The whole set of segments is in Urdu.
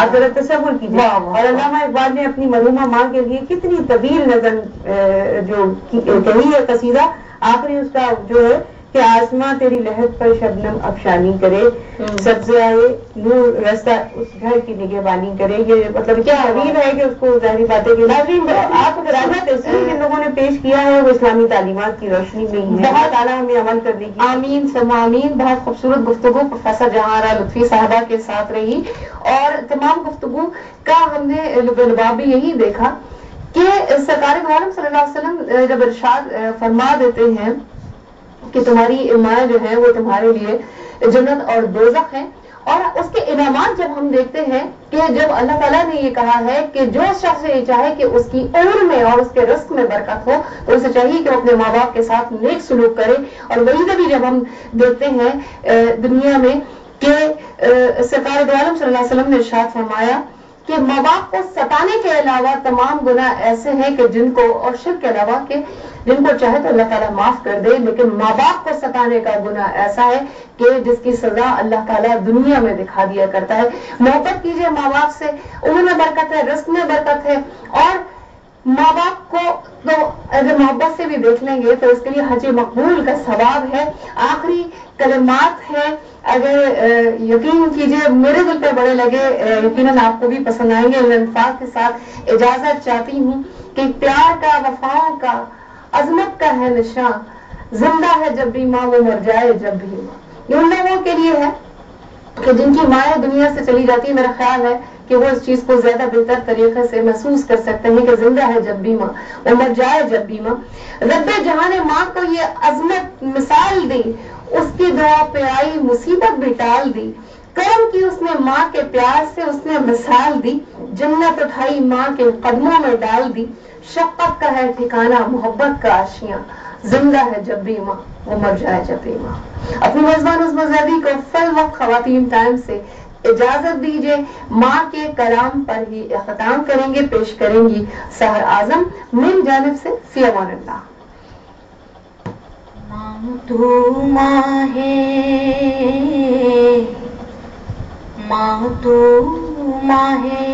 آپ ذرا تصور کیجیے. اور علامہ اقبال نے اپنی مرحومہ ماں کے لیے کتنی طویل نظم جو کہی ہے قصیدہ. آخری اس کا جو ہے کہ آسماں تیری لہد پر شبنم افشانی کرے, سبزے آئے نور رستہ اس گھر کی نگہبانی کرے. یہ مطلب کیا عجیب ہے کہ اس کو ظاہری باتیں کی ناظرین آپ اگر آنا تصویر جن لوگوں نے پیش کیا ہے وہ اسلامی تعلیمات کی روشنی میں ہی ہے. بہت تعالیٰ ہمیں عمل کرنے کی آمین ثم آمین. بہت خوبصورت گفتگو پروفیسر جہاں آرا لطفی صاحبہ کے ساتھ رہی, اور تمام گفتگو کا ہم نے لباب بھی یہی دیکھا کہ سرکار دو عالم صلی اللہ علیہ وسلم جب ارشاد فرما دیتے ہیں کہ تمہاری ماں جو ہے وہ تمہارے لیے جنت اور دوزخ ہے, اور اس کے انعامات جب ہم دیکھتے ہیں کہ جب اللہ تعالیٰ نے یہ کہا ہے کہ جو شخص یہ چاہے کہ اس کی عمر میں اور اس کے رزق میں برکت ہو تو اسے چاہیے کہ وہ اپنے ماں باپ کے ساتھ نیک سلوک کرے. اور وہی کبھی جب ہم دیکھتے ہیں دنیا میں کہ سرکار دو عالم صلی اللہ علیہ وسلم نے ارشاد فرمایا کہ ماں باپ کو ستانے کے علاوہ تمام گناہ ایسے ہیں کہ جن کو, اور شرک کے علاوہ کہ جن کو چاہے تو اللہ تعالیٰ معاف کر دے, لیکن ماں باپ کو ستانے کا گناہ ایسا ہے کہ جس کی سزا اللہ تعالیٰ دنیا میں دکھا دیا کرتا ہے. محبت کیجیے ماں باپ سے, عمر میں برکت ہے, رزق میں برکت ہے, اور ماں باپ کو تو اگر محبت سے بھی دیکھ لیں گے تو اس کے لیے حج مقبول کا ثواب ہے. آخری کلمات ہیں, اگر یقین کیجیے میرے دل پہ بڑے لگے, یقیناً آپ کو بھی پسند آئیں گے. میں الفاظ کے ساتھ اجازت چاہتی ہوں کہ پیار کا, وفاؤں کا, عظمت کا ہے نشان, زندہ ہے جب بھی ماں وہ مر جائے جب بھی ماں. یہ ان لوگوں کے لیے ہے کہ جن کی مائیں دنیا سے چلی جاتی ہے. میرا خیال ہے کہ وہ اس چیز کو زیادہ بہتر طریقے سے محسوس کر سکتے ہیں کہ زندہ ہے جب بھی ماں وہ مر جائے جب بھی ماں. رب جہاں نے ماں کو یہ عظمت مثال دی, اس کی دعا پہ آئی مصیبت بھی ٹال دی, کرم کی اس نے ماں کے پیار سے اس نے مثال دی, جنت اٹھائی ماں کے قدموں میں ڈال دی, شفقت کا ہے ٹھکانہ محبت کا آشیاں, زندہ ہے جب بھی ماں وہ مر جائے جب بھی ماں. اپنی میزبان عظمی زیدی کو فی الوقت خواتین ٹائم سے اجازت دیجیے. ماں کے کلام پر ہی اختتام کریں گے, پیش کریں گی سحر اعظم. میری جانب سے فی امان اللہ. ماں تو ماں ہے, ماں تو ماں ہے,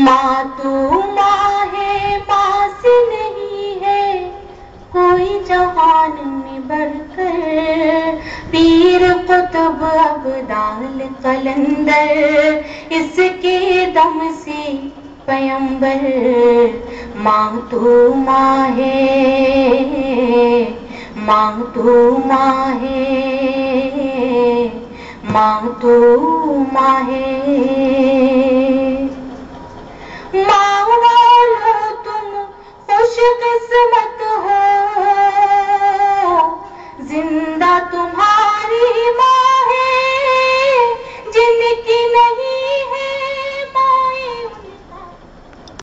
ماں تو ماں ہے, ماں سے نہیں ہے کوئی جہان میں بڑھ کر. پیر قطب ابدال قلندر اس کے دم سے پیمبر. ماں تو ماں ہے, ماں تو ماں ہے, ماں تو ماں ہے.